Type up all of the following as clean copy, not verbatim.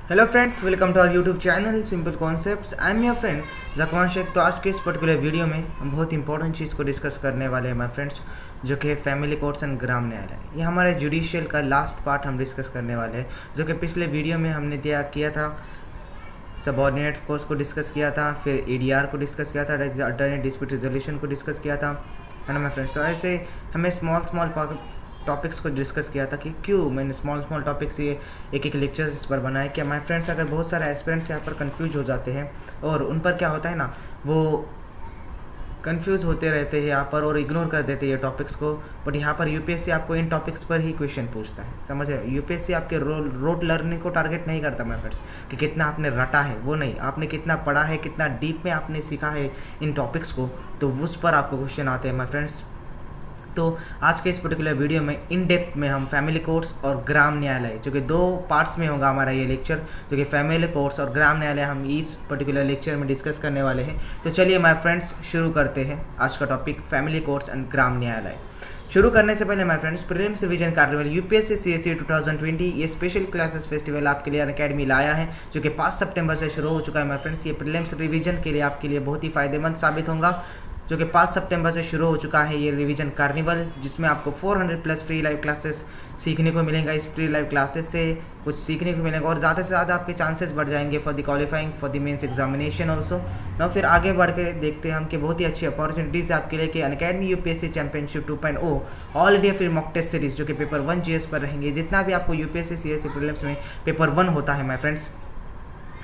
Hello friends, welcome to our YouTube channel simple concepts. I am your friend Zakwan Shaikh. तो आज के इस particular video में हम बहुत इंपॉर्टेंट चीज़ को डिस्कस करने वाले हैं माय फ्रेंड्स, जो कि फैमिली कोर्ट्स एंड ग्राम न्यायालय। ये हमारे जुडिशियल का लास्ट पार्ट हम डिस्कस करने वाले हैं, जो कि पिछले वीडियो में हमने किया था। सबऑर्डिनेट्स कोर्स को डिस्कस किया था, फिर एडीआर को डिस्कस किया था, अल्टरनेट डिस्प्यूट रिजोल्यूशन को डिस्कस किया था, है ना माय फ्रेंड्स। तो ऐसे हमें स्मॉल टॉपिक्स को डिस्कस किया था कि क्यों मैंने स्मॉल टॉपिक्स ये एक लेक्चर्स इस पर बनाए। क्या माय फ्रेंड्स, अगर बहुत सारे एस्पिरेंट्स यहाँ पर कंफ्यूज हो जाते हैं और उन पर क्या होता है ना, वो कंफ्यूज होते रहते हैं यहाँ पर और इग्नोर कर देते हैं ये टॉपिक्स को। बट यहाँ पर यूपीएससी आपको इन टॉपिक्स पर ही क्वेश्चन पूछता है, समझ है। यूपीएससी आपके रोड लर्निंग को टारगेट नहीं करता माय फ्रेंड्स, कि कितना आपने रटा है, वो नहीं, आपने कितना पढ़ा है, कितना डीप में आपने सीखा है इन टॉपिक्स को, तो उस पर आपको क्वेश्चन आते हैं माय फ्रेंड्स। तो आज के इस पर्टिकुलर वीडियो में इन डेप्थ में हम फैमिली कोर्ट्स और ग्राम न्यायालय, जो कि दो पार्ट्स में होगा हमारा ये लेक्चर, जो कि फैमिली कोर्ट्स और ग्राम न्यायालय हम इस पर्टिकुलर लेक्चर में डिस्कस करने वाले हैं। तो चलिए माय फ्रेंड्स शुरू करते हैं आज का टॉपिक, फैमिली कोर्ट्स एंड ग्राम न्यायालय। शुरू करने से पहले my friends, prelims revision carnival UPSC CSC 2020 ये स्पेशल क्लासेस फेस्टिवल आपके लिए अनअकैडमी लाया है, जो कि 5 सितंबर से शुरू हो चुका है माय फ्रेंड्स। ये प्रीलिम्स रिवीजन के लिए आपके लिए बहुत ही फायदेमंद साबित होगा, जो कि 5 सितंबर से शुरू हो चुका है ये रिवीजन कार्निवल, जिसमें आपको 400 प्लस फ्री लाइव क्लासेस सीखने को मिलेगा। इस फ्री लाइव क्लासेस से कुछ सीखने को मिलेगा और ज़्यादा से ज़्यादा आपके चांसेस बढ़ जाएंगे for the qualifying for the mains examination also ना। फिर आगे बढ़ के देखते हैं हम कि बहुत ही अच्छी अपॉर्चुनिटीज़ है आपके लिए कि Unacademy UPSC championship 2.0 all India free mock test series, जो कि पेपर 1 जीएस पर रहेंगे। जितना भी आपको यूपीएससी सीएससी प्रीलिम्स में पेपर 1 होता है माय फ्रेंड्स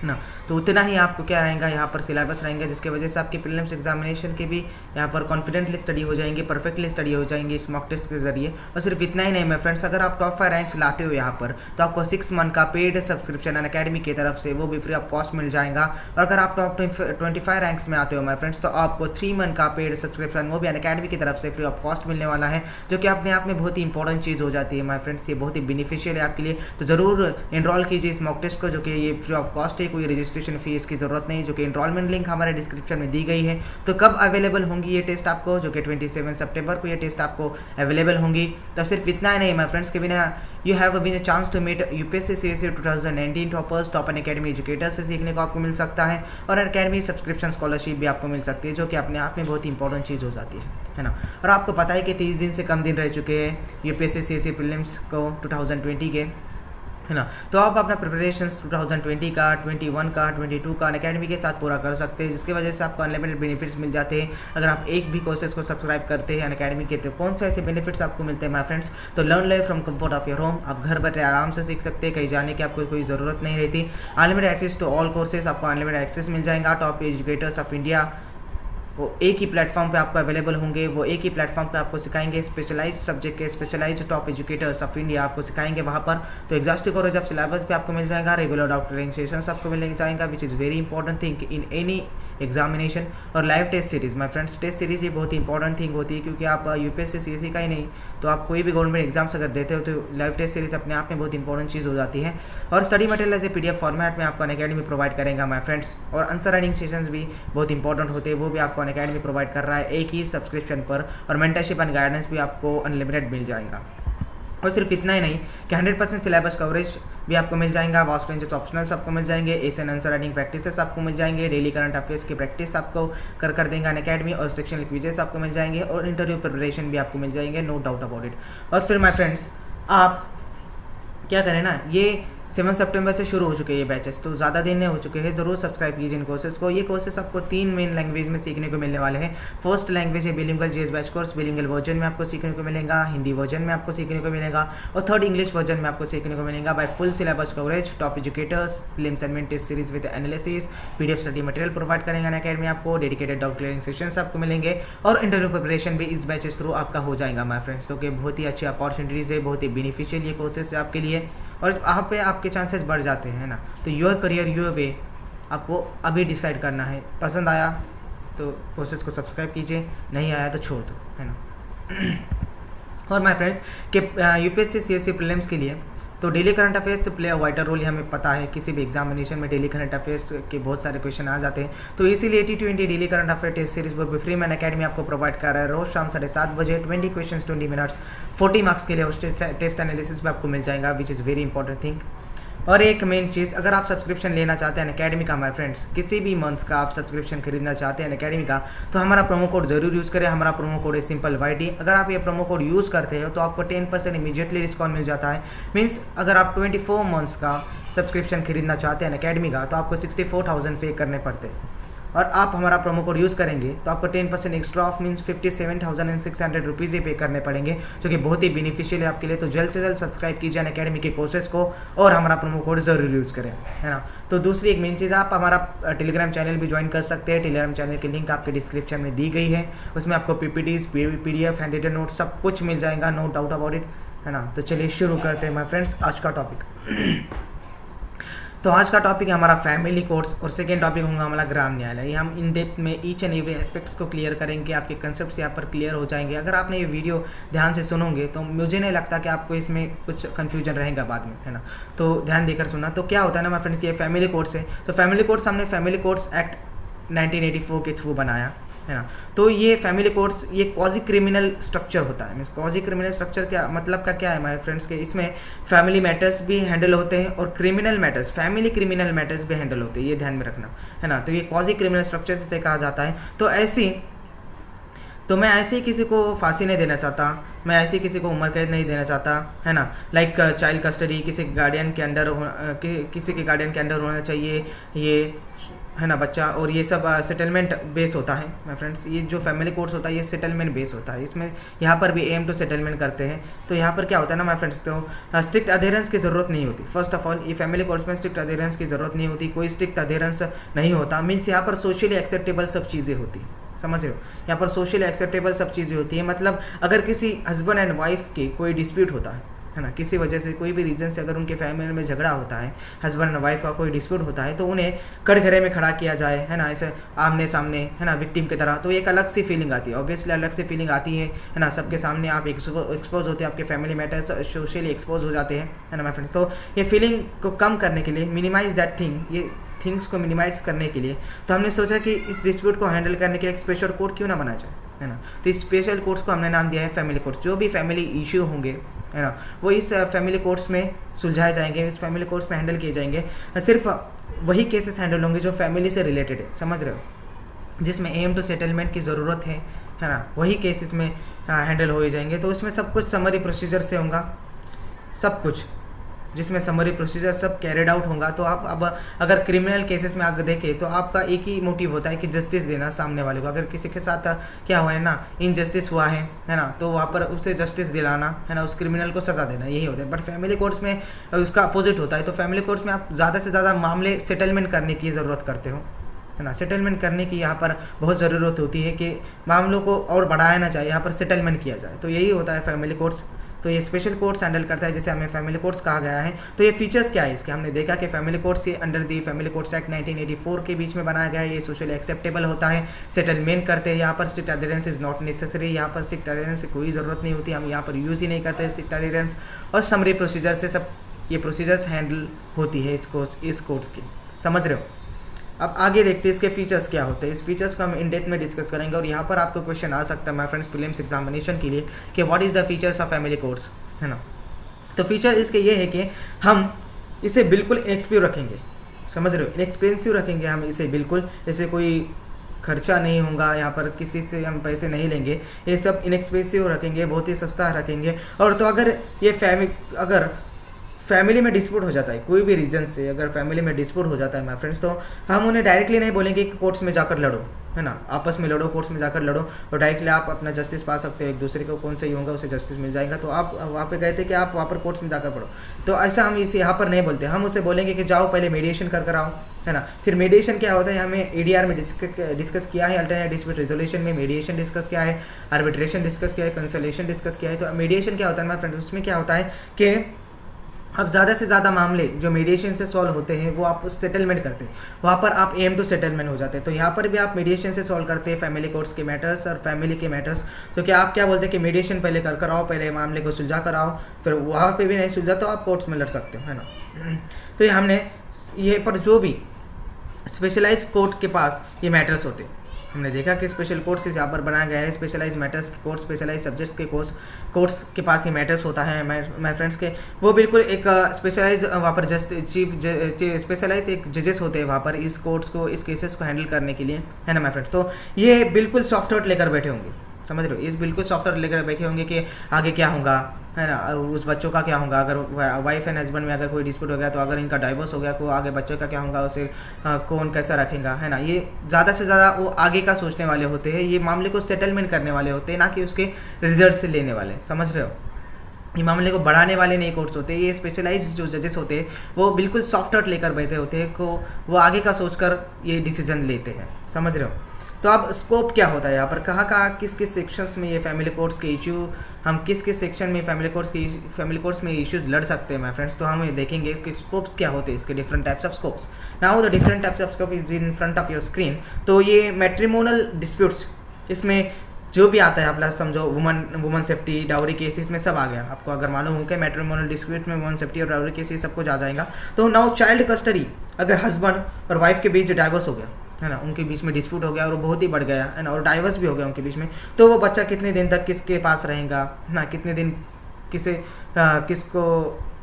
ना, तो उतना ही आपको क्या रहेगा यहाँ पर सिलेबस रहेंगे, जिसकी वजह से आपकी प्रीलिम्स एग्जामिनेशन के भी यहाँ पर कॉन्फिडेंटली स्टडी हो जाएंगे, परफेक्टली स्टडी हो जाएंगे इस मॉक टेस्ट के जरिए। और सिर्फ इतना ही नहीं माय फ्रेंड्स, अगर आप टॉप 5 रैंक्स लाते हो यहाँ पर, तो आपको 6 मंथ का पेड सब्सक्रिप्शन अनअकैडमी की तरफ से वो भी फ्री ऑफ कॉस्ट मिल जाएगा। और अगर आप टॉप 25 रैंक्स में आते हो माय फ्रेंड्स, तो आपको 3 मंथ का पेड सब्सक्रिप्शन वो भी अनअकैडमी की तरफ से फ्री ऑफ कॉस्ट मिलने वाला है, जो कि अपने आप में बहुत ही इंपॉर्टेंट चीज़ हो जाती है माय फ्रेंड्स। ये बहुत ही बेनिफिशियल है आपके लिए, तो ज़रूर इनरोल कीजिए इस मॉक टेस्ट को, जो कि ये फ्री ऑफ कॉस्ट है, कोई रजिस्ट्रेशन फीस की जरूरत नहीं, जो कि एनरोलमेंट लिंक हमारे डिस्क्रिप्शन में दी गई है। तो कब अवेलेबल होंगी ये टेस्ट आपको, जो कि 27 सितंबर को ये टेस्ट आपको अवेलेबल होंगी। तो सिर्फ इतना ही नहीं माय फ्रेंड्स, के बिना you have been a chance to meet UPSC CSC 2019 toppers, top Unacademy educator से सीखने को आपको मिल सकता है, और अनअकैडमी सब्सक्रिप्शन स्कॉलरशिप भी आपको मिल सकती है, जो कि अपने आप में बहुत ही इंपॉर्टेंट चीज़ हो जाती है ना। और आपको पता है कि 30 दिन से कम दिन रह चुके हैं यूपीएससी सीएससी प्रीलिम्स को 2020 के, है ना। तो आप अपना प्रिपरेशंस 2020 का, 21 का, 22 का अनअकैडमी के साथ पूरा कर सकते हैं, जिसकी वजह से आपको अनलिमिटेड बेनिफिट्स मिल जाते हैं अगर आप एक भी कोर्सेज को सब्सक्राइब करते हैं अनअकैडमी के। तो कौन से ऐसे बेनिफिट्स आपको मिलते हैं माय फ्रेंड्स, तो learn live from comfort of your home, आप घर बैठे आराम से सीख सकते हैं, कहीं जाने की आपको कोई ज़रूरत नहीं रहती। Unlimited access to all courses, आपको अनलिमिटेड एक्सेस मिल जाएगा। टॉप एजुकेटर्स ऑफ इंडिया वो एक ही प्लेटफॉर्म पे आपको अवेलेबल होंगे, वो एक ही प्लेटफॉर्म पे आपको सिखाएंगे स्पेशलाइज सब्जेक्ट के specialise top educators of India आपको सिखाएंगे वहाँ पर। तो एग्जॉस्टिव कवरेज ऑफ सिलेबस पे आपको मिल जाएगा, रेगुलर डॉक्टरिंग सेशंस आपको मिल जाएगा, which is very important thing in any examination. और live test series my friends, test series ये बहुत ही इंपॉर्टेंट थिंग होती है, क्योंकि आप यूपीएससी सीएससी का ही नहीं, तो आप कोई भी गवर्नमेंट एग्जाम्स अगर देते हो तो लाइव टेस्ट सीरीज अपने आप में बहुत इंपॉर्टेंट चीज़ हो जाती है। और study material as a PDF format में आपको अनअकैडमी प्रोवाइड करेगा माय फ्रेंड्स। और आंसर राइटिंग सेशंस भी बहुत इंपॉर्टेंट होते हैं, वो भी आपको अनअकैडमी प्रोवाइड कर रहा है एक ही सब्सक्रिप्शन पर। और मेंटरशिप एंड गाइडेंस भी आपको अनलिमिटेड मिल जाएगा। और सिर्फ इतना ही नहीं कि 100% सिलेबस कवरेज भी आपको मिल जाएगा, वास्ट रेंज ऑफ ऑप्शनल्स आपको मिल जाएंगे, एएसएन आंसर राइटिंग प्रैक्टिसेस आपको मिल जाएंगे, डेली करंट अफेयर्स की प्रैक्टिस आपको कर देंगे अनअकैडमी, और सेक्शनल क्विजेस आपको मिल जाएंगे, और इंटरव्यू प्रिपरेशन भी आपको मिल जाएंगे, नो डाउट अबाउट इट। और फिर माय फ्रेंड्स, आप क्या करें ना, ये 7 सितंबर से शुरू हो चुके हैं ये बैचेस, तो ज़्यादा दिन नहीं हो चुके हैं, ज़रूर सब्सक्राइब कीजिए इन कोर्सेज को। ये कोर्सेज आपको 3 मेन लैंग्वेज में सीखने को मिलने वाले हैं। फर्स्ट लैंग्वेज है बिलिंगुअल जीएस बैच कोर्स, बिलिंगुअल वर्जन में आपको सीखने को मिलेगा, हिंदी वर्जन में आपको सीखने को मिलेगा, और थर्ड इंग्लिश वर्जन में आपको सीखने को मिलेगा by full syllabus coverage, top educators, prelims and main test series with analysis, PDF study material provide करेंगे अनअकैडमी आपको, डेडिकेटेड डाउट क्लियरिंग सेशंस आपको मिलेंगे, और इंटरव्यू प्रिपरेशन भी इस बैचेस थ्रू आपका हो जाएगा माय फ्रेंड्स। तो कि बहुत ही अच्छी अपॉर्चुनिटीज़ है, बहुत ही बेनिफिशियल ये कोर्सेज है आपके लिए, और वहाँ पे आपके चांसेस बढ़ जाते हैं ना। तो योर करियर योर वे आपको अभी डिसाइड करना है। पसंद आया तो कोर्सेज को सब्सक्राइब कीजिए, नहीं आया तो छोड़ दो, है ना। और माय फ्रेंड्स कि यूपीएससी सीएससी प्रीलिम्स के लिए तो daily current affairs play a vital role, हमें पता है किसी भी एग्जामिनेशन में डेली करंट अफेयर्स के बहुत सारे क्वेश्चन आ जाते हैं। तो इसीलिए 80-20 daily current affair test series वो भी फ्री में अनअकैडमी आपको प्रोवाइड कर रहा है। रोज शाम 7:30 बजे 20 क्वेश्चन 20 मिनट्स 40 मार्क्स के लिए उस टेस्ट एनालिसिस भी आपको मिल जाएगा, which is very important thing. और एक मेन चीज़, अगर आप सब्सक्रिप्शन लेना चाहते हैं अकेडमी का माय फ्रेंड्स, किसी भी मंथ का आप सब्सक्रिप्शन खरीदना चाहते हैं अकेडमी का, तो हमारा प्रोमो कोड जरूर यूज़ करें। हमारा प्रोमो कोड है सिंपल YT। अगर आप ये प्रोमो कोड यूज़ करते हो तो आपको 10% इमीडिएटली डिस्काउंट मिल जाता है। मीन्स अगर आप 24 मंथ्स का सब्सक्रिप्शन खरीदना चाहते हैं अकेडमी का, तो आपको 64,000 पे करने पड़ते हैं, और आप हमारा प्रोमो कोड यूज़ करेंगे तो आपको 10% एक्स्ट्रा ऑफ मीन्स 57,600 रुपीज़ ही पे करने पड़ेंगे, जो कि बहुत ही बेनिफिशियल है आपके लिए। तो जल्द से जल्द सब्सक्राइब कीजिए अकेडमी के कोर्सेज को और हमारा प्रोमो कोड ज़रूर यूज़ करें, है ना। तो दूसरी एक मेन चीज़, आप हमारा टेलीग्राम चैनल भी ज्वाइन कर सकते हैं। टेलीग्राम चैनल की लिंक आपके डिस्क्रिप्शन में दी गई है। उसमें आपको PPTs, PDF, handwritten note सब कुछ मिल जाएगा, नो डाउट अबाउट इट, है ना। तो चलिए शुरू करते हैं माय फ्रेंड्स आज का टॉपिक। तो आज का टॉपिक है हमारा फैमिली कोर्स और सेकेंड टॉपिक होगा हमारा ग्राम न्यायालय। ये हम इन डेप्थ में ईच एंड एवरी एस्पेक्ट्स को क्लियर करेंगे, आपके कंसेप्ट्स यहाँ पर क्लियर हो जाएंगे। अगर आपने ये वीडियो ध्यान से सुनोगे तो मुझे नहीं लगता कि आपको इसमें कुछ कन्फ्यूजन रहेगा बाद में, है ना। तो ध्यान देकर सुनना। तो क्या होता है ना माय फ्रेंड्स, ये फैमिली कोर्स है। तो फैमिली कोर्स हमने फैमिली कोर्स एक्ट 1984 के थ्रू बनाया, है ना। तो ये फैमिली कोर्ट्स ये क्वाजी क्रिमिनल स्ट्रक्चर होता है। मीन्स क्वाजी क्रिमिनल स्ट्रक्चर क्या मतलब का क्या है माय फ्रेंड्स के, इसमें फैमिली मैटर्स भी हैंडल होते हैं और criminal matters, family criminal matters भी हैंडल होते हैं, ये ध्यान में रखना, है ना। तो ये क्वाजी क्रिमिनल स्ट्रक्चर से कहा जाता है। तो मैं ऐसे ही किसी को फांसी नहीं देना चाहता, मैं ऐसे ही किसी को उम्र कैद नहीं देना चाहता, है ना। लाइक चाइल्ड कस्टडी किसी गार्डियन के अंडर किसी के गार्डियन के अंडर होना चाहिए, ये है ना बच्चा। और ये सब सेटलमेंट बेस होता है माय फ्रेंड्स। ये जो फैमिली कोर्स होता है ये सेटलमेंट बेस होता है। इसमें यहाँ पर भी एम टू सेटलमेंट करते हैं। तो यहाँ पर क्या होता है ना माय फ्रेंड्स, तो स्ट्रिक्ट अधेरेंस की ज़रूरत नहीं होती। फर्स्ट ऑफ ऑल ये फैमिली कोर्स में स्ट्रिक्ट अधेरेंस की ज़रूरत नहीं होती, कोई स्ट्रिक्ट अधेरेंस नहीं होता। मीन्स यहाँ पर सोशली एक्सेप्टेबल सब चीज़ें होती, समझ रहे हो। यहाँ पर सोशली एक्सेप्टेबल सब चीज़ें होती है। मतलब अगर किसी हस्बैंड एंड वाइफ के कोई डिस्प्यूट होता है ना, किसी वजह से कोई भी रीज़न से अगर उनके फैमिली में झगड़ा होता है, हस्बैंड एंड वाइफ का कोई डिस्प्यूट होता है, तो उन्हें कटघरे में खड़ा किया जाए, है ना, ऐसे आमने सामने, है ना, विक्टिम की तरह। तो एक अलग सी फीलिंग आती है, ऑब्वियसली अलग सी फीलिंग आती है ना। सबके सामने आप एक्सपोज होते हैं, आपके फैमिली मैटर्स सोशली एक्सपोज हो जाते हैं, है ना माय फ्रेंड्स। तो ये फीलिंग को कम करने के लिए, मिनिमाइज दैट थिंग, ये थिंग्स को मिनिमाइज करने के लिए, तो हमने सोचा कि इस डिस्प्यूट को हैंडल करने के लिए एक स्पेशल कोर्ट क्यों ना बना जाए, है ना। तो इस स्पेशल कोर्ट्स को हमने नाम दिया है फैमिली कोर्ट्स। जो भी फैमिली इश्यू होंगे, है ना, वो इस फैमिली कोर्ट्स में सुलझाए जाएंगे, इस फैमिली कोर्ट्स में हैंडल किए जाएंगे। सिर्फ वही केसेस हैंडल होंगे जो फैमिली से रिलेटेड है, समझ रहे हो, जिसमें एम टू सेटलमेंट की ज़रूरत है ना, वही केसेस में हैंडल हो जाएंगे। तो उसमें सब कुछ समरी प्रोसीजर से होगा, सब कुछ जिसमें समरी प्रोसीजर सब कैरिड आउट होगा। तो आप अब अगर क्रिमिनल केसेस में आगे देखें तो आपका एक ही मोटिव होता है कि जस्टिस देना सामने वाले को। अगर किसी के साथ क्या हुआ है ना, इनजस्टिस हुआ है ना, तो वहाँ पर उसे जस्टिस दिलाना, है ना, उस क्रिमिनल को सजा देना, यही होता है। बट फैमिली कोर्ट्स में उसका अपोजिट होता है। तो फैमिली कोर्ट्स में आप ज़्यादा से ज़्यादा मामले सेटलमेंट करने की ज़रूरत करते हो, है ना। सेटलमेंट करने की यहाँ पर बहुत ज़रूरत होती है कि मामलों को और बढ़ाया ना जाए, यहाँ पर सेटलमेंट किया जाए। तो यही होता है फैमिली कोर्ट्स। तो ये स्पेशल कोर्ट्स हैंडल करता है, जैसे हमें फैमिली कोर्ट्स कहा गया है। तो ये फीचर्स क्या है इसके, हमने देखा कि फैमिली कोर्ट्स ये under the family courts act 1984 के बीच में बनाया गया है। ये सोशली एक्सेप्टेबल होता है, सेटलमेंट करते हैं। यहाँ पर strict adherence is not necessary, यहाँ पर स्ट्रिक्ट अधेरेंस की कोई ज़रूरत नहीं होती, हम यहाँ पर यूज़ ही नहीं करते स्ट्रिक्ट अधेरेंस। और समरी प्रोसीजर से सब ये प्रोसीजर्स हैंडल होती है इस कोर्ट्स की, समझ रहे हो। अब आगे देखते हैं इसके फीचर्स क्या होते हैं। इस फीचर्स को हम इन डेप्थ में डिस्कस करेंगे। और यहाँ पर आपको क्वेश्चन आ सकता है माय फ्रेंड्स प्रीलिम्स एग्जामिनेशन के लिए कि what is the features of family courts, है ना। तो फीचर इसके ये है कि हम इसे बिल्कुल इनएक्सपेंसिव रखेंगे, समझ रहे हो, इनएक्सपेंसिव रखेंगे हम इसे बिल्कुल। जैसे कोई खर्चा नहीं होगा, यहाँ पर किसी से हम पैसे नहीं लेंगे, ये सब इनएक्सपेंसिव रखेंगे, बहुत ही सस्ता रखेंगे। और तो अगर ये फैमिली में डिस्प्यूट हो जाता है कोई भी रीजन से, अगर फैमिली में डिस्प्यूट हो जाता है माय फ्रेंड्स, तो हम उन्हें डायरेक्टली नहीं बोलेंगे कि कोर्ट्स में जाकर लड़ो, है ना, आपस में लड़ो, कोर्ट्स में जाकर लड़ो, और डायरेक्टली आप अपना जस्टिस पा सकते हो। एक दूसरे को कौन सही होगा उसे जस्टिस मिल जाएगा। तो आप वहाँ पे गए थे कि आप वहाँ पर कोर्ट्स में जाकर पढ़ो, तो ऐसा हम इसे यहाँ पर नहीं बोलते। हम उसे बोलेंगे कि जाओ पहले मेडिएशन कर आओ, है ना। फिर मेडिएशन क्या होता है, हमें ADR में डिस्कस किया है, अल्टरनेट डिस्प्यूट रेजोल्यूशन में मेडिएशन डिस्कस किया है, आर्बिट्रेशन डिस्कस किया है, कंसोलिडेशन डिस्कस किया है। तो मेडिएशन क्या होता है माय फ्रेंड, उसमें क्या होता है कि अब ज़्यादा से ज़्यादा मामले जो मीडिएशन से सॉल्व होते हैं वो आप सेटलमेंट करते हैं, वहाँ पर आप एम टू सेटलमेंट हो जाते हैं। तो यहाँ पर भी आप मीडिएशन से सॉल्व करते हैं फैमिली कोर्ट्स के मैटर्स और फैमिली के मैटर्स। तो क्या आप क्या बोलते हैं कि मीडिएशन पहले कर आओ, पहले मामले को सुलझा कर आओ, फिर वहाँ पे भी नहीं सुलझा तो आप कोर्ट्स में लड़ सकते हो, है ना। तो ये हमने ये पर जो भी स्पेशलाइज कोर्ट के पास ये मैटर्स होते हैं, हमने देखा कि स्पेशल कोर्ट्स यहाँ पर बनाया गया है, स्पेशलाइज मैटर्स के कोर्ट, स्पेशलाइज सब्जेक्ट्स के कोर्ट्स के पास ही मैटर्स होता है माय फ्रेंड्स के, वो बिल्कुल एक स्पेशलाइज वहाँ पर जस्ट चीफ स्पेशलाइज एक जजेस होते हैं वहाँ पर इस कोर्ट्स को, इस केसेस को हैंडल करने के लिए, है ना माय फ्रेंड्स। तो ये बिल्कुल सॉफ्टवेयर लेकर बैठे होंगे, समझ रहे हो, इस बिल्कुल सॉफ्टवेयर लेकर बैठे होंगे कि आगे क्या होगा, है ना, उस बच्चों का क्या होगा, अगर वाइफ एंड हस्बैंड में अगर कोई डिस्प्यूट हो गया, तो अगर इनका डाइवोर्स हो गया तो आगे बच्चों का क्या होगा, उसे कौन कैसा रखेगा, है ना। ये ज़्यादा से ज़्यादा वो आगे का सोचने वाले होते हैं, ये मामले को सेटलमेंट करने वाले होते हैं, ना कि उसके रिजल्ट से लेने वाले, समझ रहे हो। ये मामले को बढ़ाने वाले नहीं कोर्ट्स होते, ये स्पेशलाइज जो जजेस होते हैं वो बिल्कुल सॉफ्टवेयर लेकर बैठे होते हैं, को वो आगे का सोचकर ये डिसीजन लेते हैं, समझ रहे हो। तो अब स्कोप क्या होता है यहाँ पर, कहाँ किस किस सेक्शंस में ये फैमिली कोर्ट्स के इशू, हम किस किस सेक्शन में फैमिली कोर्ट्स में इश्यूज लड़ सकते हैं माय फ्रेंड्स। तो हम ये देखेंगे इसके स्कोप्स क्या होते हैं, इसके different types of scopes. Now the different types of scope is in front of your screen. तो ये मैट्रिमोनल डिस्प्यूट्स, इसमें जो भी आता है अपना समझो, वुमन सेफ्टी, डाउरी केसेस में सब आ गया। आपको अगर मालूम हो कि मैट्रिमोनल डिस्प्यूट में वुमन सेफ्टी और डाउरी केसेस सब कुछ आ जाएगा। तो नाउ चाइल्ड कस्टडी, अगर हस्बैंड और वाइफ के बीच डाइवोर्स हो गया, है ना, उनके बीच में डिस्प्यूट हो गया और वो बहुत ही बढ़ गया, है ना, और डाइवोर्स भी हो गया उनके बीच में, तो वो बच्चा कितने दिन तक किसके पास रहेगा ना, कितने दिन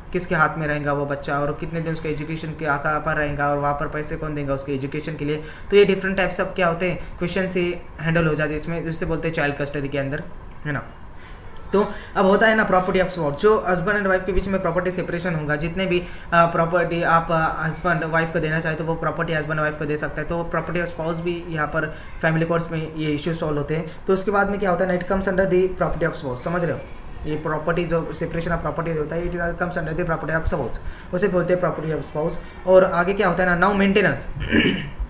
किसके हाथ में रहेगा वो बच्चा, और कितने दिन उसके एजुकेशन के आका पर रहेगा, और वहाँ पर पैसे कौन देगा उसके एजुकेशन के लिए। तो ये डिफरेंट टाइप्स ऑफ क्या होते हैं क्वेश्चन से हैंडल हो जाते हैं इसमें, जिससे बोलते हैं चाइल्ड कस्टडी के अंदर, है ना। तो अब होता है ना प्रॉपर्टी ऑफ स्पॉट, जो हस्बैंड एंड वाइफ के बीच में प्रॉपर्टी सेपरेशन होगा, जितने भी प्रॉपर्टी आप हस्बैंड वाइफ को देना चाहे तो वो प्रॉपर्टी हस्बैंड वाइफ को दे सकता है। तो प्रॉपर्टी ऑफ स्पाउस भी यहाँ पर फैमिली कोर्ट्स में ये इश्यू सॉल्व होते हैं। तो उसके बाद में क्या होता है ना, it comes under the property of spouse, समझ रहे हो। ये प्रॉपर्टी जो सेपरेशन ऑफ प्रॉपर्टी होता है, it comes under the property of spouse, उसे बोलते हैं प्रॉपर्टी ऑफ स्पाउस। और आगे क्या होता है ना, now maintenance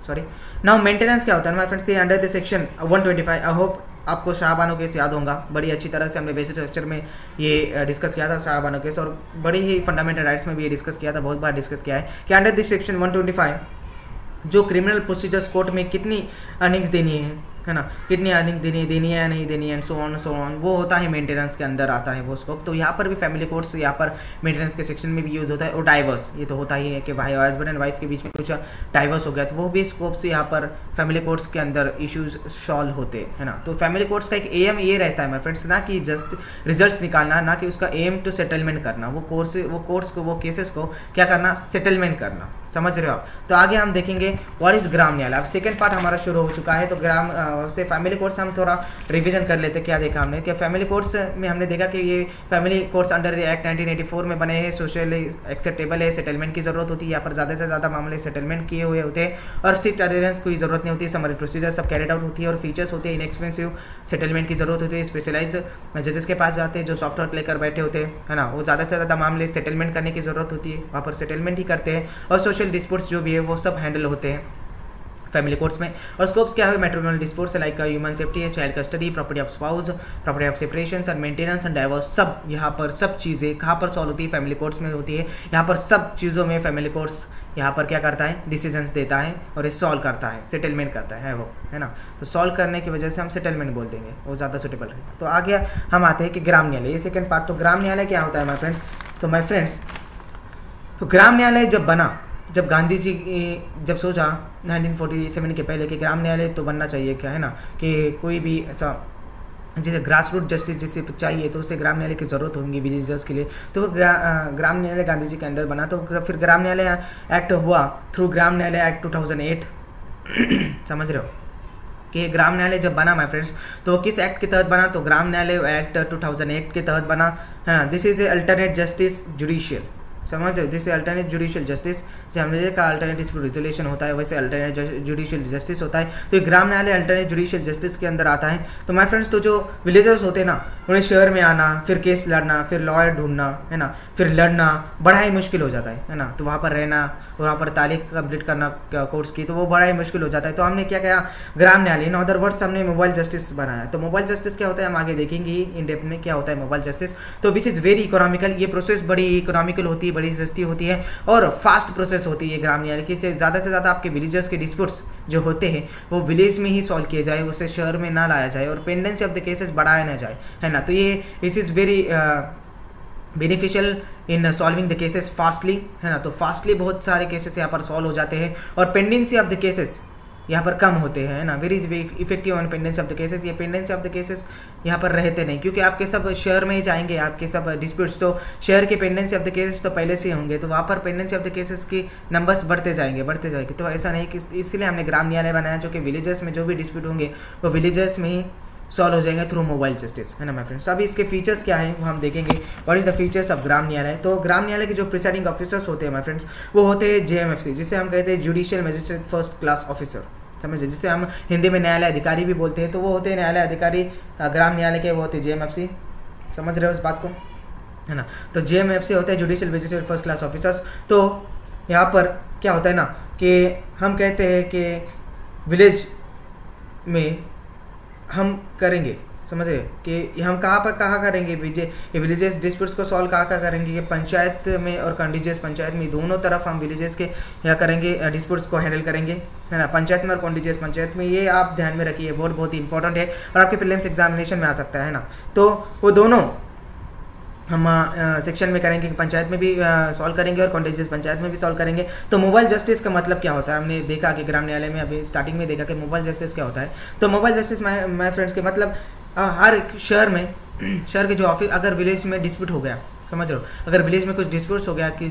sorry now maintenance क्या होता है माय फ्रेंड्स, ये under the section 125। I hope आपको शाहबानो केस याद होगा, बड़ी अच्छी तरह से हमने बेसिक स्ट्रक्चर में ये डिस्कस किया था शाहबानो केस, और बड़ी ही फंडामेंटल राइट्स में भी ये डिस्कस किया था, बहुत बार डिस्कस किया है कि अंडर दिस सेक्शन 125 जो क्रिमिनल प्रोसीजर्स कोर्ट में कितनी अर्निंग्स देनी है ना, कितनी अर्निंग देनी है या नहीं देनी है, सो ऑन वो होता है मेंटेनेंस के अंदर आता है वो स्कोप। तो यहाँ पर भी फैमिली कोर्ट्स यहाँ पर मेंटेनेंस के सेक्शन में भी यूज होता है। और डाइवर्स, ये तो होता ही है कि भाई हस्बैंड एंड वाइफ के बीच में कुछ डाइवर्स हो गया, तो वो भी स्कोप से यहाँ पर फैमिली कोर्ट्स के अंदर इश्यूज सॉल्व होते हैं, है ना। तो फैमिली कोर्ट्स का एक एम ये रहता है माय फ्रेंड्स, ना कि जस्ट रिजल्ट्स निकालना, ना कि उसका एम टू सेटलमेंट करना, वो कोर्ट्स को, वो केसेस को क्या करना, सेटलमेंट करना, समझ रहे हो आप। तो आगे हम देखेंगे व्हाट इज ग्राम न्यायालय। अब सेकंड पार्ट हमारा शुरू हो चुका है। तो ग्राम से फैमिली कोर्ट्स हम थोड़ा रिवीजन कर लेते हैं। क्या देखा हमने कि फैमिली कोर्ट्स में हमने देखा कि ये फैमिली कोर्ट्स अंडर एक्ट 1984 में बने हैं, सोशली एक्सेप्टेबल है, सेटलमेंट की जरूरत होती है, यहाँ पर ज़्यादा से ज़्यादा मामले सेटलमेंट किए हुए होते हैं और स्ट्रिक्ट अडेरेंस की जरूरत नहीं होती, समरी प्रोसीजर सब कैरिड आउट होती है और फीचर्स होते हैं, इनएक्सपेंसिव सेटलमेंट की जरूरत होती है, स्पेशलाइज जजेस के पास जाते हैं जो सॉफ्टवेयर लेकर बैठे होते हैं, है ना, वो ज़्यादा से ज़्यादा मामले सेटलमेंट करने की जरूरत होती है, वहाँ पर सेटलमेंट ही करते हैं और सोशल डिस्प्यूट्स जो भी है वो सब हैंडल होते हैं फैमिली कोर्ट्स में। और स्कोप्स क्या है, matrimonial disputes like human safety है, child custody, property of spouse, property of separation and maintenance and divorce, सब यहाँ पर सब चीज़ें कहाँ पर सॉल्व होती है, फैमिली कोर्ट्स में होती है। यहाँ पर सब चीज़ों में फैमिली कोर्ट्स यहाँ पर क्या करता है, डिसीजंस देता है और ये सॉल्व करता है, सेटलमेंट करता है वो, है ना। तो सॉल्व करने की वजह से हम सेटलमेंट बोल देंगे, वो ज़्यादा सुटेबल रहेगा। तो आगे हम आते हैं कि ग्राम न्यायालय, ये सेकेंड पार्ट। तो ग्राम न्यायालय क्या होता है माय फ्रेंड्स। तो माय फ्रेंड्स, तो ग्राम न्यायालय जब बना, जब गांधी जी जब सोचा 1947 के पहले कि ग्राम न्यायालय तो बनना चाहिए, क्या है ना, कि कोई भी ऐसा जैसे ग्रास रूट जस्टिस जिसे चाहिए तो उसे ग्राम न्यायालय की जरूरत होगी विलेजर्स के लिए, तो वो ग्राम न्यायालय गांधी जी के अंडर बना। तो फिर ग्राम न्यायालय एक्ट हुआ थ्रू ग्राम न्यायालय एक्ट 2008 समझ रहे हो कि ग्राम न्यायालय जब बना माय फ्रेंड्स, तो किस एक्ट के तहत बना, तो ग्राम न्यायालय एक्ट 2008 के तहत बना, है ना। This is a alternate justice judicial, समझ रहे, दिस अल्टरनेट जुडिशियल जस्टिस, जैसे हमने देखा अल्टरनेट डिस्प्यूट रिजोल्यूशन होता है वैसे अल्टरनेट जुडिशियल जस्टिस होता है। तो ये ग्राम न्यायालय अल्टरनेट जुडिशियल जस्टिस के अंदर आता है। तो माय फ्रेंड्स, तो जो विलेजर्स होते हैं ना, उन्हें शहर में आना, फिर केस लड़ना, फिर लॉयर ढूंढना, है ना, फिर लड़ना बड़ा ही मुश्किल हो जाता है ना। तो वहाँ पर रहना, वहाँ पर तारीख कंप्लीट करना कोर्ट्स की, तो वो बड़ा ही मुश्किल हो जाता है। तो हमने क्या किया, ग्राम न्यायालय, इन अदर वर्ड्स हमने मोबाइल जस्टिस बनाया। तो मोबाइल जस्टिस क्या होता है हम आगे देखेंगे इन डेप्थ में क्या होता है मोबाइल जस्टिस। तो विच इज़ वेरी इकोनॉमिकल, ये प्रोसेस बड़ी इकोनॉमिकल होती है, बड़ी सस्ती होती है और फास्ट प्रोसेस होती है ग्राम न्यायालय की। ज़्यादा से ज़्यादा आपके विलेजर्स के डिस्प्यूट्स जो होते हैं वो विलेज में ही सॉल्व किए जाए, उसे शहर में ना लाया जाए और पेंडेंसी ऑफ द केसेस बढ़ाया ना जाए, है ना। तो ये this is very beneficial in solving the cases fastly, है ना। तो फास्टली बहुत सारे केसेस यहाँ पर सॉल्व हो जाते हैं और पेंडेंसी ऑफ द केसेस यहाँ पर कम होते हैं ना। Very effective on pendency of the cases, ये पेंडेंसी ऑफ द केसेस यहाँ पर रहते नहीं, क्योंकि आपके सब शेयर में ही जाएंगे, आपके सब डिस्प्यूट्स, तो शेयर के पेंडेंसी ऑफ द केसेस तो पहले से होंगे, तो वहाँ पर पेंडेंसी ऑफ द केसेस की नंबर्स बढ़ते जाएंगे। तो ऐसा नहीं कि इसलिए हमने ग्राम न्यायालय बनाया, जो कि विलेजेस में जो भी डिस्प्यूट होंगे वो विलेजेस में ही सॉल्व हो जाएंगे थ्रू मोबाइल जस्टिस, है ना माय फ्रेंड्स। अभी इसके फीचर्स क्या है वो हम देखेंगे। What is the features of Gram Nyayalaya. तो ग्राम न्यायालय के जो प्रिसाइडिंग ऑफिसर्स होते हैं माय फ्रेंड्स, वो होते हैं JMFC, जिसे हम कहते हैं judicial magistrate first class officer, समझे, जिसे हम हिंदी में न्यायालय अधिकारी भी बोलते हैं। तो वो होते हैं न्यायालय अधिकारी ग्राम न्यायालय के, वो होते हैं JMFC, समझ रहे हो इस बात को, है ना। तो JMFC होते हैं judicial magistrate first class officers. तो यहाँ पर क्या होता है ना कि हम कहते हैं कि विलेज में हम करेंगे, समझ रहे कि हम कहाँ करेंगे विलेजेस डिस्प्यूट्स को सॉल्व कहाँ करेंगे, कि पंचायत में और कॉन्टिजेस पंचायत में दोनों तरफ हम विलेजेस के यहाँ करेंगे, डिस्प्यूट्स को हैंडल करेंगे, है ना। पंचायत में और कॉन्टिजेस पंचायत में, ये आप ध्यान में रखिए, वर्ड बहुत ही इंपॉर्टेंट है और आपके प्रीलिम्स एग्जामिनेशन में आ सकता है ना। तो वो दोनों हम सेक्शन में करेंगे, पंचायत में भी सॉल्व करेंगे और कॉन्टेजियस पंचायत में भी सॉल्व करेंगे। तो मोबाइल जस्टिस का मतलब क्या होता है, हमने देखा कि ग्राम न्यायालय में अभी स्टार्टिंग में देखा कि मोबाइल जस्टिस क्या होता है। तो मोबाइल जस्टिस माय फ्रेंड्स के मतलब हर एक शहर में, शहर के जो ऑफिस, अगर विलेज में डिस्प्यूट हो गया, समझ रहे हो, अगर विलेज में कुछ डिस्प्यूट्स हो गया कि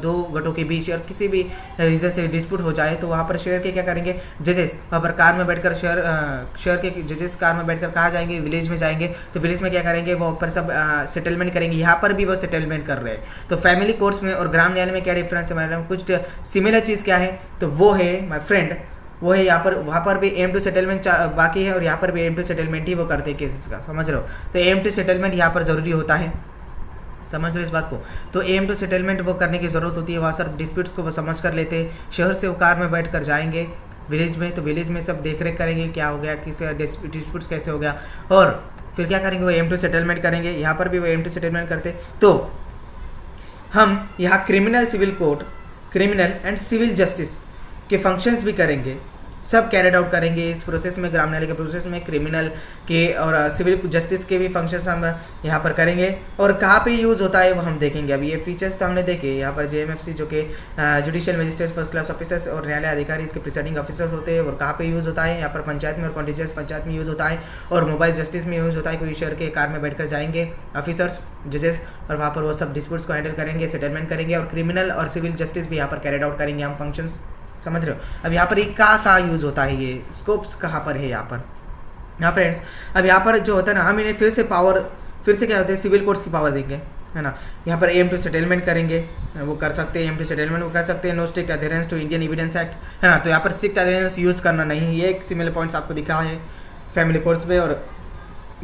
दो गटों के बीच और किसी भी रीजन से डिस्प्यूट हो जाए, तो वहाँ पर शहर के क्या करेंगे जजेस, वहाँ पर कार में बैठकर शहर के जजेस कार में बैठकर कहाँ जाएंगे, विलेज में जाएंगे। तो विलेज में क्या करेंगे, वो ऊपर सब सेटलमेंट करेंगे। यहाँ पर भी वो सेटलमेंट कर रहे हैं। तो फैमिली कोर्ट्स में और ग्राम न्यायालय में क्या डिफरेंस है मैडम, कुछ सिमिलर चीज़ क्या है, तो वो है माई फ्रेंड, वो है यहाँ पर, वहाँ पर भी एम टू सेटलमेंट बाकी है और यहाँ पर भी एम टू सेटलमेंट ही वो करते हैं केसेस का, समझ रहे हो। तो एम टू सेटलमेंट यहाँ पर जरूरी होता है, समझ रहे हो इस बात को। तो एम टू सेटलमेंट वो करने की ज़रूरत होती है, वहाँ सर डिस्प्यूट्स को वो समझ कर लेते हैं। शहर से वो कार में बैठ कर जाएंगे विलेज में, तो विलेज में सब देख रेख करेंगे क्या हो गया, किसी डिस्प्यूट्स कैसे हो गया, और फिर क्या करेंगे, वो एम टू सेटलमेंट करेंगे। यहाँ पर भी वो एम टू सेटलमेंट करते। तो हम यहाँ criminal civil court, criminal and civil justice के फंक्शंस भी करेंगे, सब कैरेड आउट करेंगे इस प्रोसेस में, ग्राम न्यायालय के प्रोसेस में क्रिमिनल के और सिविल जस्टिस के भी फंक्शंस हम यहाँ पर करेंगे। और कहाँ पे यूज़ होता है वो हम देखेंगे। अभी ये फीचर्स तो हमने देखे, यहाँ पर JMFC जो कि judicial magistrate first class officers और न्यायालय अधिकारी इसके प्रिसाइडिंग ऑफिसर्स होते हैं। और कहाँ पे यूज़ होता है, यहाँ पर पंचायत में और कॉन्टिजेंस पंचायत में यूज़ होता है, और मोबाइल जस्टिस में यूज़ होता है। कोई शहर के कार में बैठकर जाएंगे ऑफिसर्स जजेस और वहाँ पर वो सब डिस्प्यूट्स को हैंडल करेंगे, सेटलमेंट करेंगे, और क्रिमिनल और सिविल जस्टिस भी यहाँ पर कैरेड आउट करेंगे हम फंक्शंस, समझ रहे हो। अब यहाँ पर ये कहाँ यूज़ होता है, ये स्कोप्स कहाँ पर है यहाँ पर। हाँ फ्रेंड्स, अब यहाँ पर जो होता है ना, हम इन्हें फिर से क्या होता है, सिविल कोर्ट्स की पावर देंगे, है ना। यहाँ पर एम टू सेटलमेंट करेंगे, वो कर सकते हैं, एम टू सेटलमेंट वो कर सकते हैं। No strict adherence to Indian Evidence Act, है ना। तो यहाँ पर स्ट्रिक्ट अधेरेंस यूज़ करना नहीं, ये एक सिमिलर पॉइंट्स आपको दिखा है फैमिली कोर्ट्स में और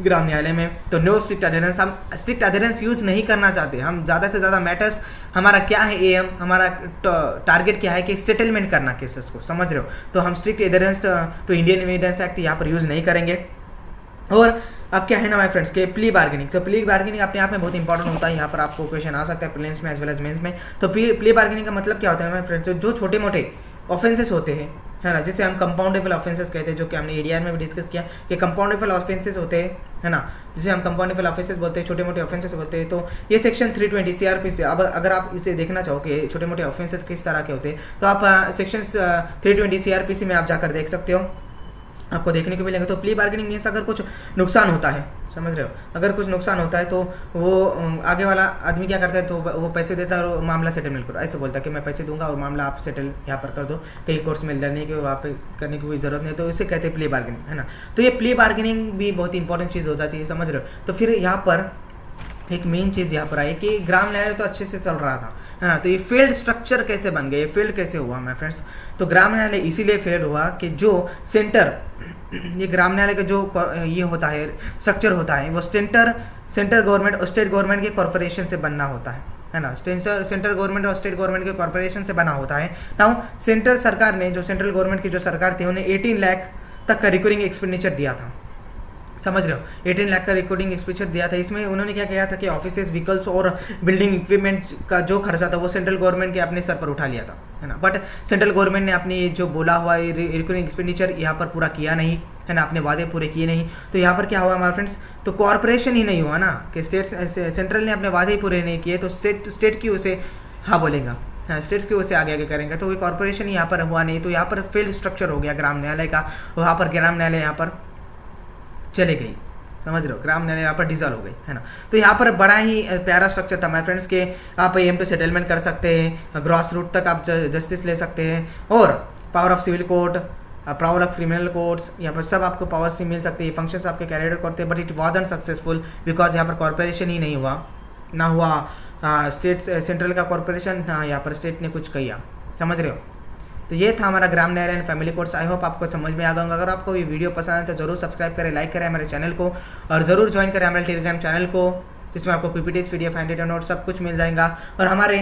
ग्राम न्यायालय में। तो नो स्ट्रिक्ट अधेरेंस, हम स्ट्रिक्ट अधेरेंस यूज़ नहीं करना चाहते। हम ज़्यादा से ज़्यादा मैटर्स, हमारा क्या है एम, हमारा टारगेट क्या है कि सेटलमेंट करना केसेस को, समझ रहे हो। तो हम strict adherence to Indian Evidence Act यहाँ पर यूज़ नहीं करेंगे। और अब क्या है ना माय फ्रेंड्स के प्ली बार्गेनिंग। तो प्ली बार्गेनिंग अपने आप में बहुत इंपॉर्टेंट होता है, यहाँ पर आपको क्वेश्चन आ सकता है प्रीलिम्स में एज वेल एज मेंस में। तो प्ली बार्गेनिंग का मतलब क्या होता है माय फ्रेंड्स, जो छोटे मोटे ऑफेंसेस होते हैं, है ना, जिसे हम कंपाउंडेबल ऑफेंसेस कहते हैं, जो कि हमने एडीआर में भी डिस्कस किया कि कंपाउंडेबल ऑफेंसेस होते हैं, है ना, जिसे हम कंपाउंडेबल ऑफेंसेस बोलते हैं, छोटे मोटे ऑफेंसेस बोलते हैं। तो ये सेक्शन 320 CRP से, अब अगर आप इसे देखना चाहो कि छोटे मोटे ऑफेंसेस किस तरह के होते हैं, तो आप सेक्शन 320 CRPC में आप जाकर देख सकते हो, आपको देखने को मिलेंगे। तो प्ली बार्गेनिंग मीन्स अगर कुछ नुकसान होता है, समझ रहे हो, अगर कुछ नुकसान होता है तो वो आगे वाला आदमी क्या करता है, तो वो पैसे देता है और मामला सेटलमेंट करो, ऐसे बोलता है कि मैं पैसे दूंगा और मामला आप सेटल यहाँ पर कर दो, कहीं कोर्ट्स में लड़ने की वहाँ पे करने की कोई ज़रूरत नहीं। तो इसे कहते हैं प्ली बार्गेनिंग, है ना। तो ये प्ली बार्गेनिंग भी बहुत इंपॉर्टेंट चीज़ हो जाती है, समझ रहे हो। तो फिर यहाँ पर एक मेन चीज़ यहाँ पर आई कि ग्राम न्यायालय तो अच्छे से चल रहा था, है ना। तो ये फील्ड स्ट्रक्चर कैसे बन गए, फील्ड कैसे हुआ माय फ्रेंड्स। तो ग्राम न्यायालय इसीलिए फील्ड हुआ कि जो सेंटर, ये ग्राम न्यायालय का जो ये होता है स्ट्रक्चर होता है, वो सेंटर गवर्नमेंट और स्टेट गवर्नमेंट के कॉर्पोरेशन से बनना होता है ना। सेंटर गवर्नमेंट और स्टेट गवर्नमेंट के कॉर्पोरेशन से बना होता है। नाउ सेंट्रल सरकार ने, जो सेंट्रल गवर्नमेंट की जो सरकार थी, उन्हें 18 लाख तक का रिकरिंग एक्सपेंडिचर दिया था, समझ रहे हो, 18 लाख का रिकॉर्डिंग एक्सपेंडिचर दिया था। इसमें उन्होंने क्या किया था कि ऑफिसेज, व्हीकल्स और बिल्डिंग इक्विपमेंट का जो खर्चा था वो सेंट्रल गवर्नमेंट के अपने सर पर उठा लिया था, है ना। बट सेंट्रल गवर्नमेंट ने अपनी जो बोला हुआ रिकरिंग एक्सपेंडिचर यहाँ पर पूरा किया नहीं, है ना, अपने वादे पूरे किए नहीं। तो यहाँ पर क्या हुआ हमारे फ्रेंड्स, तो कॉर्पोरेशन ही नहीं हुआ ना, कि सेंट्रल ने अपने वादे ही पूरे नहीं किए, तो स्टेट क्यों उसे हाँ बोलेगा, स्टेट्स की ओर से आगे आगे करेंगे। तो ये कॉर्पोरेशन यहाँ पर हुआ नहीं, तो यहाँ पर फेल स्ट्रक्चर हो गया ग्राम न्यायालय का, वहाँ पर ग्राम न्यायालय यहाँ पर चले गई, समझ रहे हो, ग्राम न्यायालय यहाँ पर डिसॉल्व हो गई, है ना। तो यहाँ पर बड़ा ही प्यारा स्ट्रक्चर था माय फ्रेंड्स के आप एम टू सेटलमेंट कर सकते हैं, ग्रॉस रूट तक आप जस्टिस ले सकते हैं, और power of civil court, power of criminal courts, यहाँ पर सब आपको पावर से मिल सकती है, फंक्शंस आपके कैरी आउट करते हैं। But it wasn't successful because यहाँ पर कॉर्पोरेशन ही नहीं हुआ, ना हुआ स्टेट सेंट्रल का कॉर्पोरेशन, ना यहाँ पर स्टेट ने कुछ किया, समझ रहे हो। तो ये था हमारा ग्राम न्यायालय and family courts. I hope आपको समझ में आ गया होगा। अगर आपको ये वीडियो पसंद है तो जरूर सब्सक्राइब करें, लाइक करें हमारे चैनल को, और जरूर ज्वाइन करें हमारे टेलीग्राम चैनल को, जिसमें आपको पीपीटीज, पीडीएफ, हैंडराइटिंग नोट सब कुछ मिल जाएगा। और हमारे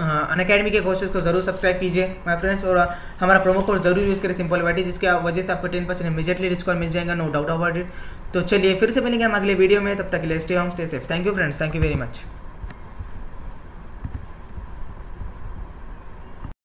अनअकैडमी के कोर्सेज को जरूर सब्सक्राइब कीजिए माय फ्रेंड्स, और हमारा प्रोमो कोड जरूर यूज़ करें सिंपल वाइटी, जिसकी वजह से आपको 10% इमीडिएटली डिस्काउंट मिल जाएगा, नो डाउट अबाउट इट। तो चलिए फिर से मिलेंगे हम अगले वीडियो में, तब तक के लिए stay home stay safe. Thank you friends, thank you very much.